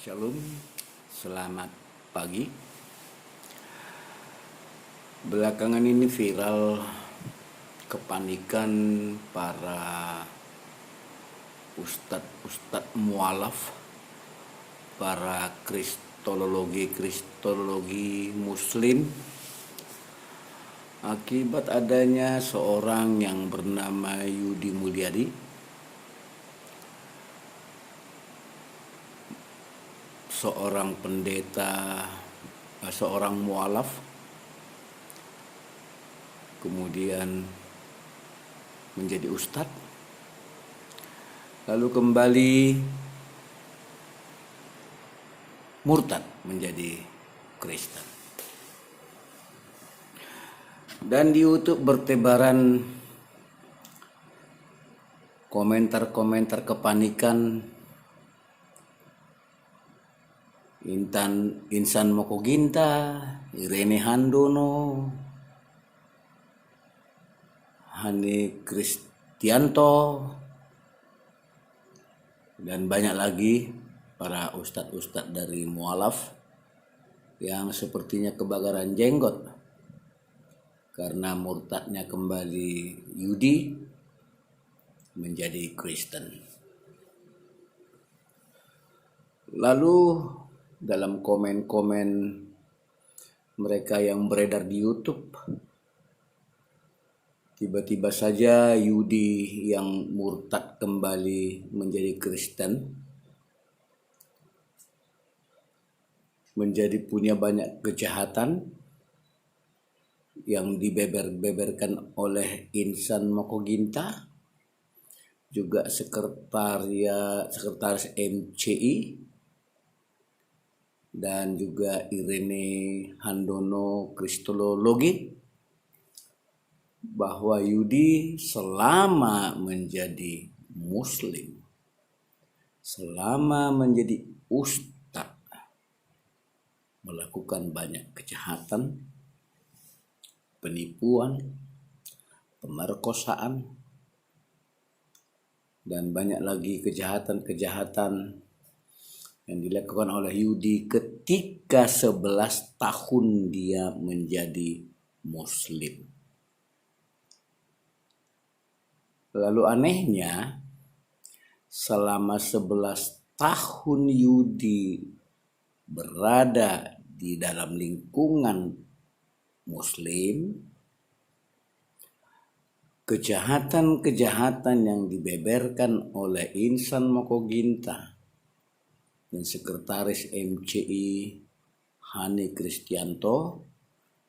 Shalom, selamat pagi. Belakangan ini viral kepanikan para ustadz mualaf, para kristologi muslim akibat adanya seorang yang bernama Yudi Mulyadi, seorang pendeta, seorang mualaf, kemudian menjadi ustadz, lalu kembali murtad menjadi Kristen. Dan di YouTube bertebaran komentar-komentar kepanikan. Insan Moko Ginta, Irene Handono, Hani Kristianto, dan banyak lagi para ustadz-ustadz dari mualaf yang sepertinya kebakaran jenggot karena murtadnya kembali Yudi menjadi Kristen. Lalu dalam komen-komen mereka yang beredar di YouTube, tiba-tiba saja Yudi yang murtad kembali menjadi Kristen, menjadi punya banyak kejahatan yang dibeber-beberkan oleh Insan Moko Ginta, juga sekretaris MCI, dan juga Irene Handono kristologi, bahwa Yudi selama menjadi muslim, selama menjadi ustadz, melakukan banyak kejahatan, penipuan, pemerkosaan, dan banyak lagi kejahatan-kejahatan yang dilakukan oleh Yudi ketika 11 tahun dia menjadi muslim. Lalu anehnya, selama 11 tahun Yudi berada di dalam lingkungan muslim, kejahatan-kejahatan yang dibeberkan oleh Insan Moko Ginta dan sekretaris MCI Hani Kristianto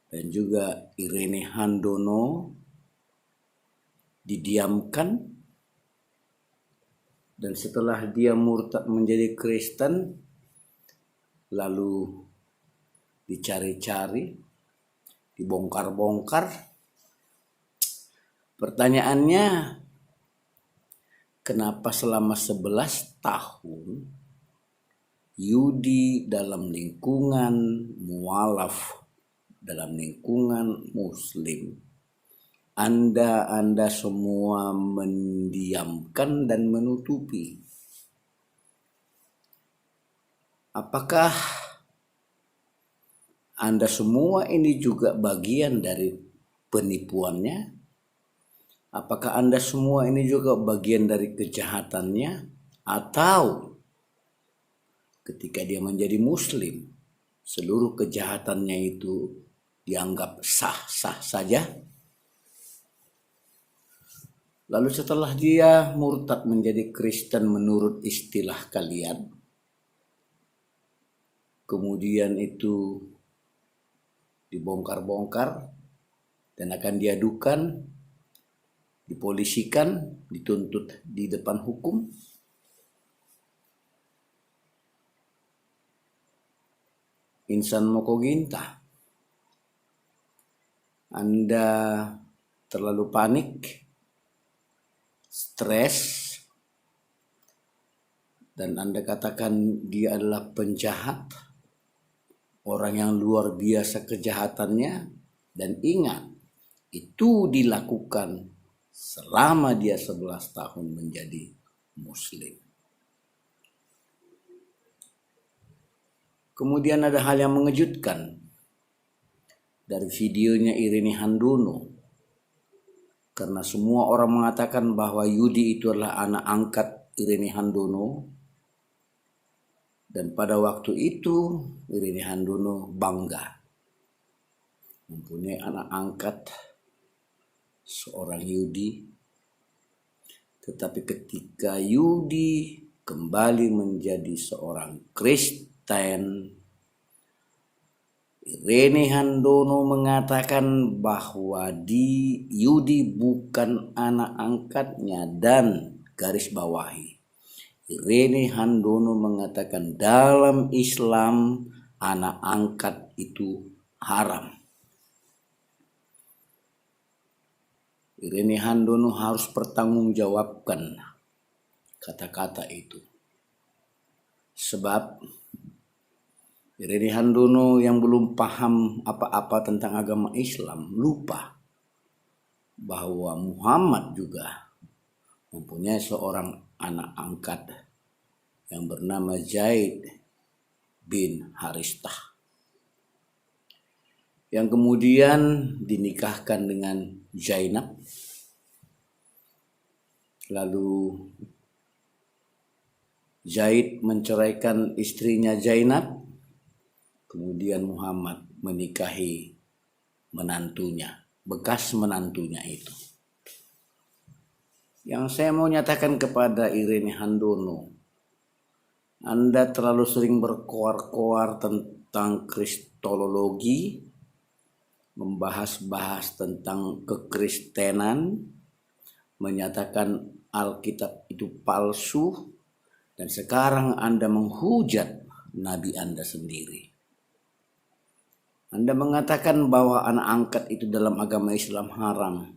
dan juga Irene Handono didiamkan, dan setelah dia murtad menjadi Kristen lalu dicari-cari, dibongkar-bongkar. Pertanyaannya, kenapa selama 11 tahun Yudi dalam lingkungan mualaf, dalam lingkungan muslim, Anda semua mendiamkan dan menutupi? Apakah Anda semua ini juga bagian dari penipuannya? Apakah Anda semua ini juga bagian dari kejahatannya? Atau ketika dia menjadi muslim, seluruh kejahatannya itu dianggap sah-sah saja? Lalu setelah dia murtad menjadi Kristen menurut istilah kalian, kemudian itu dibongkar-bongkar dan akan diadukan, dipolisikan, dituntut di depan hukum. Insan Moko Ginta, Anda terlalu panik, stres, dan Anda katakan dia adalah penjahat, orang yang luar biasa kejahatannya. Dan ingat, itu dilakukan selama dia 11 tahun menjadi muslim. Kemudian ada hal yang mengejutkan dari videonya Irini Handono, karena semua orang mengatakan bahwa Yudi itu adalah anak angkat Irini Handono, dan pada waktu itu Irini Handono bangga mempunyai anak angkat seorang Yudi. Tetapi ketika Yudi kembali menjadi seorang Kristen, Irini Handono mengatakan bahwa Yudi bukan anak angkatnya, dan garis bawahi, Irini Handono mengatakan dalam Islam anak angkat itu haram. Irini Handono harus pertanggungjawabkan kata-kata itu. Sebab Irini Handono yang belum paham apa-apa tentang agama Islam lupa bahwa Muhammad juga mempunyai seorang anak angkat yang bernama Zaid bin Haristah, yang kemudian dinikahkan dengan Zainab. Lalu Zaid menceraikan istrinya Zainab, kemudian Muhammad menikahi menantunya, bekas menantunya itu. Yang saya mau nyatakan kepada Irini Handono, Anda terlalu sering berkoar-koar tentang kristologi, membahas-bahas tentang kekristenan, menyatakan Alkitab itu palsu, dan sekarang Anda menghujat Nabi Anda sendiri. Anda mengatakan bahwa anak angkat itu dalam agama Islam haram.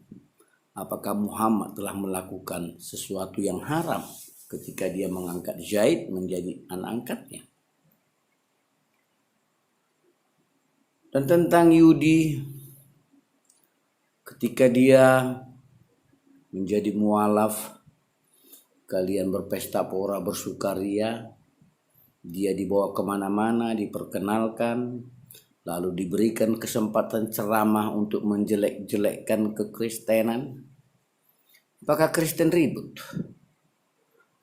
Apakah Muhammad telah melakukan sesuatu yang haram ketika dia mengangkat Zaid menjadi anak angkatnya? Dan tentang Yudi, ketika dia menjadi mualaf, kalian berpesta pora bersukaria, dia dibawa kemana-mana, diperkenalkan, lalu diberikan kesempatan ceramah untuk menjelek-jelekkan kekristenan. Apakah Kristen ribut?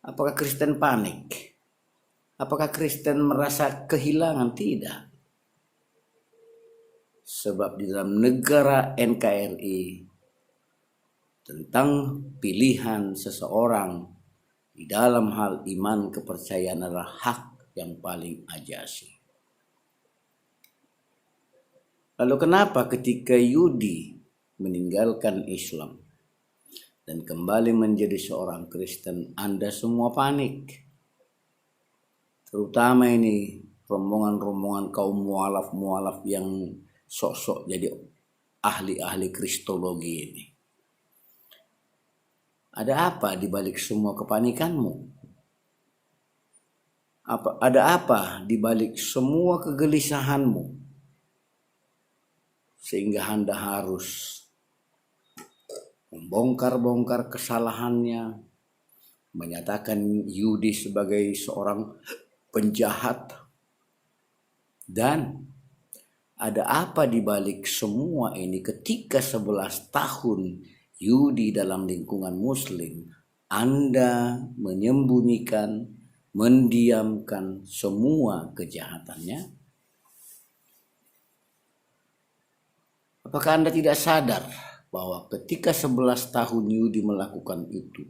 Apakah Kristen panik? Apakah Kristen merasa kehilangan? Tidak. Sebab di dalam negara NKRI tentang pilihan seseorang di dalam hal iman kepercayaan adalah hak yang paling ajasi. Lalu kenapa ketika Yudi meninggalkan Islam dan kembali menjadi seorang Kristen, Anda semua panik? Terutama ini rombongan-rombongan kaum mualaf-mualaf yang sok-sok jadi ahli-ahli kristologi ini. Ada apa di balik semua kepanikanmu? Ada apa di balik semua kegelisahanmu? Sehingga Anda harus membongkar-bongkar kesalahannya, menyatakan Yudi sebagai seorang penjahat. Dan ada apa di balik semua ini ketika 11 tahun Yudi dalam lingkungan muslim, Anda menyembunyikan, mendiamkan semua kejahatannya? Apakah Anda tidak sadar bahwa ketika 11 tahun Yudi melakukan itu,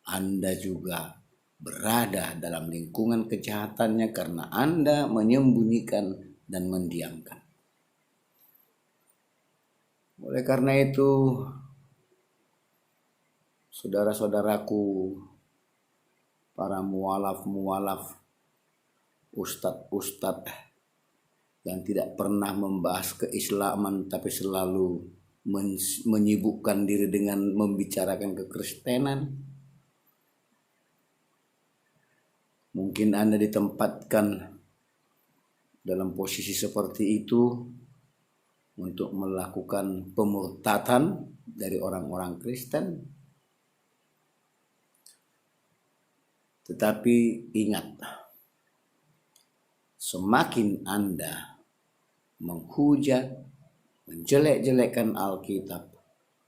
Anda juga berada dalam lingkungan kejahatannya karena Anda menyembunyikan dan mendiamkan? Oleh karena itu, saudara-saudaraku, para mualaf-mualaf, ustadz-ustadz yang tidak pernah membahas keislaman tapi selalu menyibukkan diri dengan membicarakan kekristenan, mungkin Anda ditempatkan dalam posisi seperti itu untuk melakukan pemurtatan dari orang-orang Kristen. Tetapi ingat, semakin Anda menghujat, menjelek-jelekan Alkitab,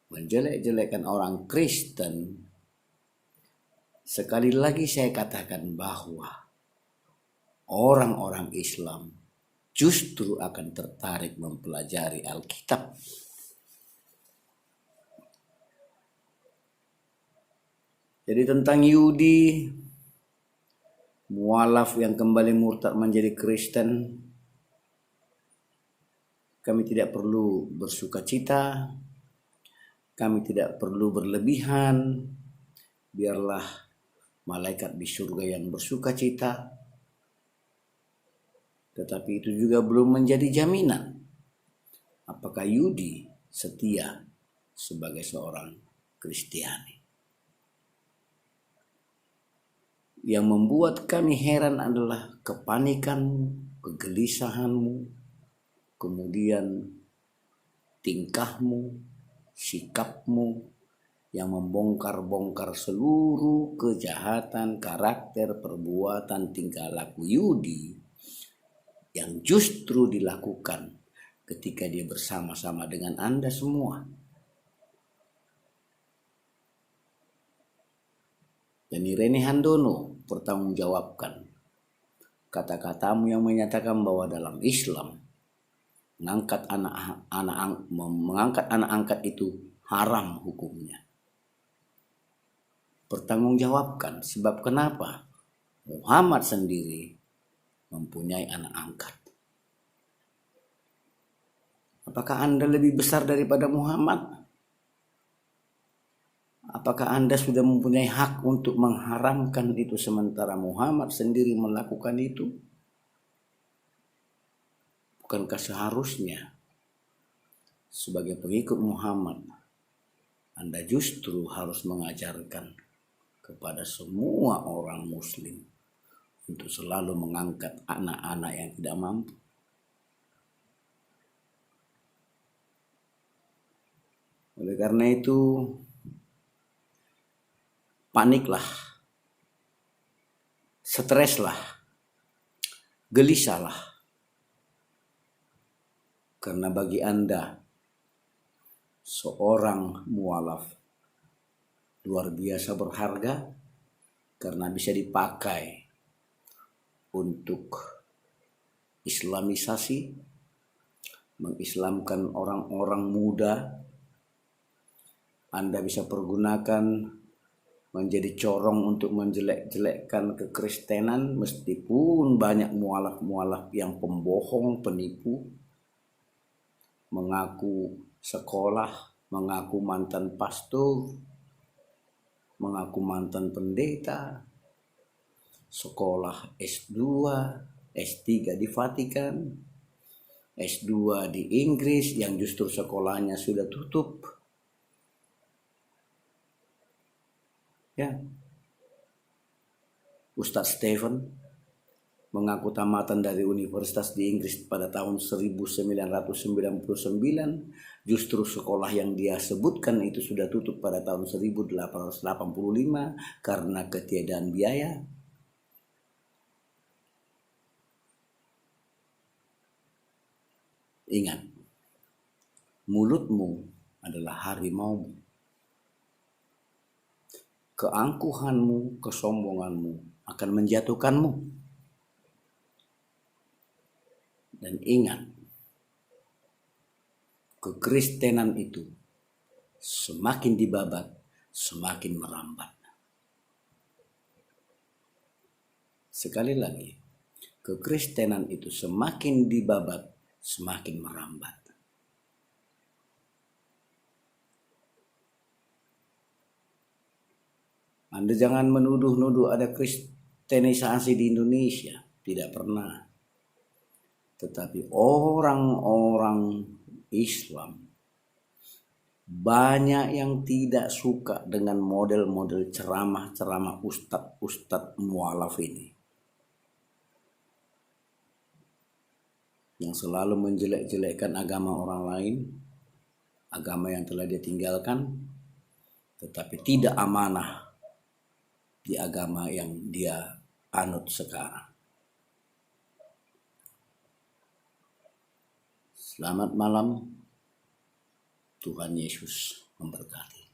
menjelek-jelekan orang Kristen, sekali lagi saya katakan bahwa orang-orang Islam justru akan tertarik mempelajari Alkitab. Jadi tentang Yudi, mualaf yang kembali murtad menjadi Kristen, kami tidak perlu bersuka cita, kami tidak perlu berlebihan, biarlah malaikat di surga yang bersuka cita. Tetapi itu juga belum menjadi jaminan apakah Yudi setia sebagai seorang Kristiani. Yang membuat kami heran adalah kepanikanmu, kegelisahanmu, kemudian tingkahmu, sikapmu yang membongkar-bongkar seluruh kejahatan, karakter, perbuatan, tingkah laku Yudi yang justru dilakukan ketika dia bersama-sama dengan Anda semua. Dan Irene Handono pertanggungjawabkan kata-katamu yang menyatakan bahwa dalam Islam mengangkat anak angkat itu haram hukumnya. Pertanggungjawabkan sebab kenapa Muhammad sendiri mempunyai anak angkat. Apakah Anda lebih besar daripada Muhammad? Apakah Anda sudah mempunyai hak untuk mengharamkan itu sementara Muhammad sendiri melakukan itu? Bukankah seharusnya sebagai pengikut Muhammad Anda justru harus mengajarkan kepada semua orang Muslim untuk selalu mengangkat anak-anak yang tidak mampu? Oleh karena itu, paniklah, streslah, gelisahlah. Karena bagi Anda, seorang mualaf luar biasa berharga karena bisa dipakai untuk islamisasi, mengislamkan orang-orang muda. Anda bisa pergunakan menjadi corong untuk menjelek-jelekkan kekristenan, meskipun banyak mualaf-mualaf yang pembohong, penipu, mengaku sekolah, mengaku mantan pastor, mengaku mantan pendeta, sekolah S2, S3 di Vatikan, S2 di Inggris yang justru sekolahnya sudah tutup. Ya, Ustadz Stephen mengaku tamatan dari universitas di Inggris pada tahun 1999, justru sekolah yang dia sebutkan itu sudah tutup pada tahun 1885 karena ketiadaan biaya. Ingat, mulutmu adalah harimaumu. Keangkuhanmu, kesombonganmu akan menjatuhkanmu. Dan ingat, kekristenan itu semakin dibabat, semakin merambat. Sekali lagi, kekristenan itu semakin dibabat, semakin merambat. Anda jangan menuduh-nuduh ada kristenisasi di Indonesia. Tidak pernah. Tetapi orang-orang Islam banyak yang tidak suka dengan model-model ceramah-ceramah ustadz mualaf ini. Yang selalu menjelek-jelekkan agama orang lain, agama yang telah dia tinggalkan, tetapi tidak amanah di agama yang dia anut sekarang. Selamat malam. Tuhan Yesus memberkati.